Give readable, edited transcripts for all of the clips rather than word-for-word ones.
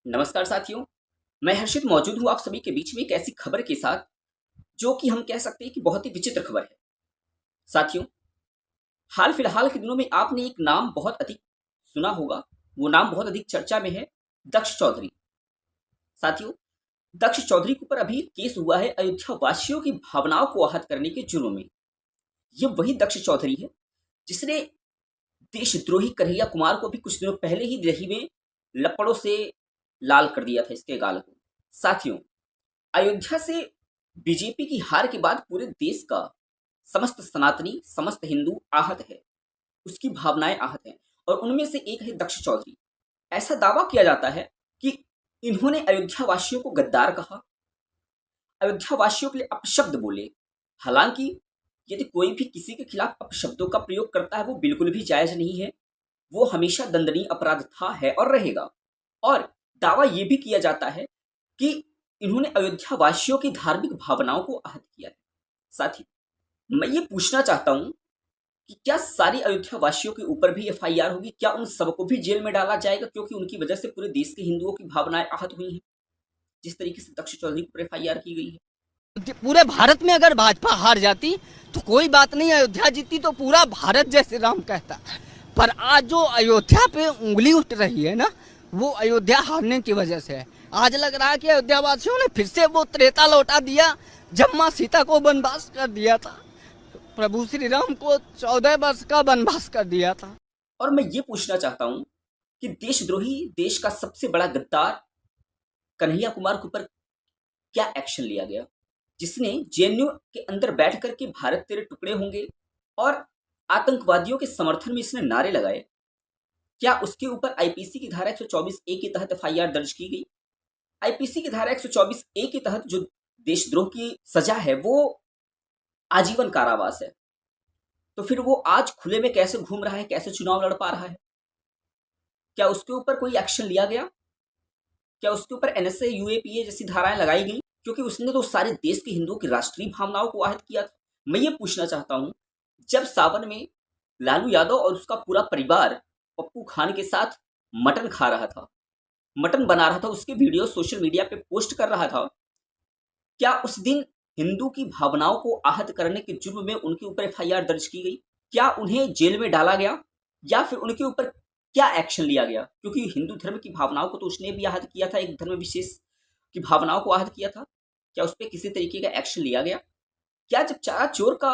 नमस्कार साथियों। मैं हर्षित मौजूद हूँ आप सभी के बीच में एक ऐसी खबर के साथ जो कि हम कह सकते हैं कि बहुत ही विचित्र खबर है। साथियों, हाल फिलहाल के दिनों में आपने एक नाम बहुत अधिक सुना होगा। वो नाम बहुत अधिक चर्चा में है, दक्ष चौधरी। साथियों, दक्ष चौधरी के ऊपर अभी एक केस हुआ है अयोध्या वासियों की भावनाओं को आहत करने के जुर्म में। ये वही दक्ष चौधरी है जिसने देशद्रोही कन्हैया कुमार को भी कुछ दिनों पहले ही दिल्ली में लपड़ों से लाल कर दिया था इसके गाल को। साथियों, अयोध्या से बीजेपी की हार के बाद पूरे देश का समस्त सनातनी, समस्त हिंदू आहत है, उसकी भावनाएं आहत हैं और उनमें से एक है दक्ष चौधरी। ऐसा दावा किया जाता है कि इन्होंने अयोध्या वासियों को गद्दार कहा, अयोध्या वासियों के लिए अपशब्द बोले। हालांकि यदि कोई भी किसी के खिलाफ अपशब्दों का प्रयोग करता है वो बिल्कुल भी जायज नहीं है, वो हमेशा दंडनीय अपराध था, है और रहेगा। और दावा ये भी किया जाता है कि इन्होंने अयोध्या वासियों की धार्मिक भावनाओं को आहत किया है। साथ ही मैं ये पूछना चाहता हूं कि क्या सारी अयोध्या वासियों के ऊपर भी एफआईआर होगी? क्या उन सबको भी जेल में डाला जाएगा क्योंकि उनकी वजह से पूरे देश के हिंदुओं की भावनाएं आहत हुई हैं, जिस तरीके से दक्ष चौधरी पर एफआईआर की गई है? पूरे भारत में अगर भाजपा हार जाती तो कोई बात नहीं, अयोध्या जीती तो पूरा भारत जय श्री राम कहता। पर आज जो अयोध्या पे उंगली उठ रही है ना, वो अयोध्या हारने की वजह से है। आज लग रहा है कि अयोध्या वासियों ने फिर से वो त्रेता लौटा दिया जब माँ सीता को वनवास कर दिया था, प्रभु श्री राम को 14 वर्ष का वनवास कर दिया था। और मैं ये पूछना चाहता हूं कि देशद्रोही, देश का सबसे बड़ा गद्दार कन्हैया कुमार के ऊपर क्या एक्शन लिया गया, जिसने जेएनयू के अंदर बैठ करके भारत तेरे टुकड़े होंगे और आतंकवादियों के समर्थन में इसने नारे लगाए? क्या उसके ऊपर आईपीसी की धारा 124 ए के तहत एफआईआर दर्ज की गई? आईपीसी की धारा 124 ए के तहत जो देशद्रोह की सजा है वो आजीवन कारावास है। तो फिर वो आज खुले में कैसे घूम रहा है, कैसे चुनाव लड़ पा रहा है? क्या उसके ऊपर कोई एक्शन लिया गया? क्या उसके ऊपर एनएसए, यूएपीए जैसी धाराएं लगाई गई? क्योंकि उसने तो सारे देश के हिंदुओं की राष्ट्रीय भावनाओं को आहत किया था। मैं ये पूछना चाहता हूं, जब सावन में लालू यादव और उसका पूरा परिवार पप्पू खान के साथ मटन खा रहा था, मटन बना रहा था, उसके वीडियो सोशल मीडिया पे पोस्ट कर रहा था, क्या उस दिन हिंदू की भावनाओं को आहत करने के जुर्म में उनके ऊपर एफआईआर दर्ज की गई? क्या उन्हें जेल में डाला गया या फिर उनके ऊपर क्या एक्शन लिया गया? क्योंकि हिंदू धर्म की भावनाओं को तो उसने भी आहत किया था, एक धर्म विशेष की भावनाओं को आहत किया था। क्या उस पर किसी तरीके का एक्शन लिया गया? क्या जब चारा चोर का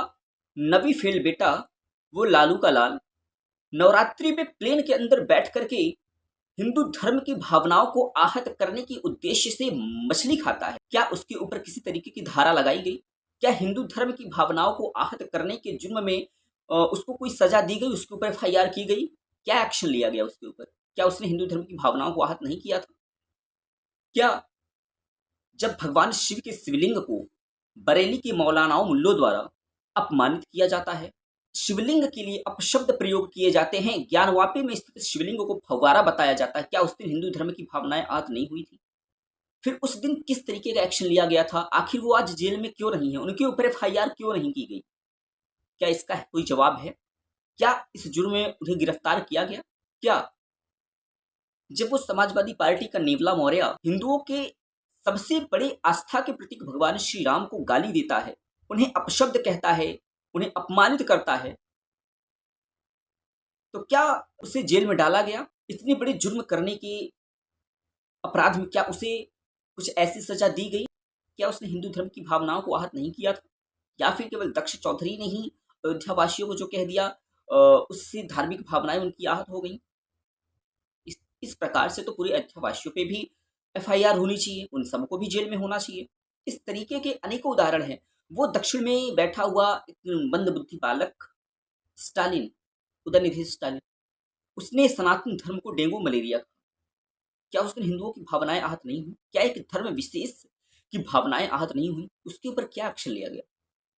नबी फेल बेटा, वो लालू का लाल, नवरात्रि में प्लेन के अंदर बैठ करके हिंदू धर्म की भावनाओं को आहत करने के उद्देश्य से मछली खाता है, क्या उसके ऊपर किसी तरीके की धारा लगाई गई? क्या हिंदू धर्म की भावनाओं को आहत करने के जुर्म में उसको कोई सजा दी गई, उसके ऊपर एफआईआर की गई? क्या एक्शन लिया गया उसके ऊपर? क्या उसने हिंदू धर्म की भावनाओं को आहत नहीं किया था? क्या जब भगवान शिव के शिवलिंग को बरेली के मौलानाओं मुल्लों द्वारा अपमानित किया जाता है, शिवलिंग के लिए अपशब्द प्रयोग किए जाते हैं, ज्ञानवापी में स्थित शिवलिंग को फव्वारा बताया जाता है, क्या उस दिन हिंदू धर्म की भावनाएं आहत नहीं हुई थी? फिर उस दिन किस तरीके का एक्शन लिया गया था? आखिर वो आज जेल में क्यों नहीं है? उनके ऊपर एफआईआर क्यों नहीं की गई? क्या इसका कोई जवाब है? क्या इस जुर्म में उन्हें गिरफ्तार किया गया? क्या जब वो समाजवादी पार्टी का नेवला मौर्य हिंदुओं के सबसे बड़े आस्था के प्रतीक भगवान श्री राम को गाली देता है, उन्हें अपशब्द कहता है, उन्हें अपमानित करता है, तो क्या उसे जेल में डाला गया? इतने बड़े जुर्म करने के अपराध में क्या उसे कुछ ऐसी सजा दी गई? क्या उसने हिंदू धर्म की भावनाओं को आहत नहीं किया था? या फिर केवल दक्ष चौधरी ने ही अयोध्या वासियों को जो कह दिया उससे धार्मिक भावनाएं उनकी आहत हो गई? इस प्रकार से तो पूरे अयोध्या वासियों पे भी एफआईआर होनी चाहिए, उन सबको भी जेल में होना चाहिए। इस तरीके के अनेकों उदाहरण हैं। वो दक्षिण में बैठा हुआ एक मंदबुद्धि बालक स्टालिन, उदयनिधि स्टालिन, उसने सनातन धर्म को डेंगू मलेरिया कहा। क्या उसने हिंदुओं की भावनाएं आहत नहीं हुई? क्या एक धर्म विशेष की भावनाएं आहत नहीं हुई? उसके ऊपर क्या एक्शन लिया गया?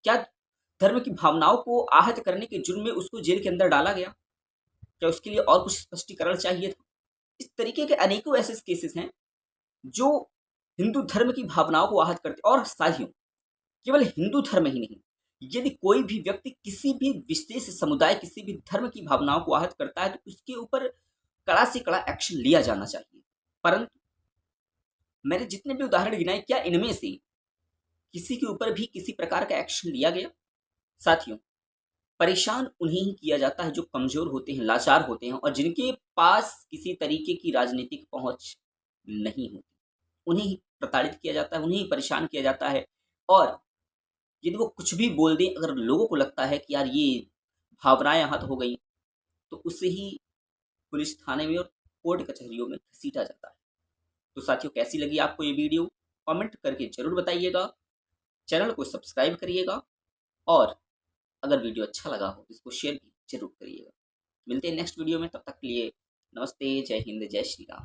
क्या धर्म की भावनाओं को आहत करने के जुर्म में उसको जेल के अंदर डाला गया? क्या उसके लिए और कुछ स्पष्टीकरण चाहिए था? इस तरीके के अनेकों ऐसे केसेस हैं जो हिंदू धर्म की भावनाओं को आहत करते। और साथियों, केवल हिंदू धर्म ही नहीं, यदि कोई भी व्यक्ति किसी भी विशेष समुदाय, किसी भी धर्म की भावनाओं को आहत करता है तो उसके ऊपर कड़ा से कड़ा एक्शन लिया जाना चाहिए। परंतु मैंने जितने भी उदाहरण गिनाए, क्या इनमें से किसी के ऊपर भी किसी प्रकार का एक्शन लिया गया? साथियों, परेशान उन्हें ही किया जाता है जो कमजोर होते हैं, लाचार होते हैं और जिनके पास किसी तरीके की राजनीतिक पहुंच नहीं होती। उन्हें ही प्रताड़ित किया जाता है, उन्हें ही परेशान किया जाता है। और यदि वो कुछ भी बोल दें, अगर लोगों को लगता है कि यार ये भावनाएं आहत हो गई, तो उसे ही पुलिस थाने में और कोर्ट कचहरियों में घसीटा जाता है। तो साथियों, कैसी लगी आपको ये वीडियो? कमेंट करके जरूर बताइएगा। चैनल को सब्सक्राइब करिएगा और अगर वीडियो अच्छा लगा हो तो इसको शेयर भी जरूर करिएगा। मिलते हैं नेक्स्ट वीडियो में, तब तक के लिए नमस्ते, जय हिंद, जय श्री राम।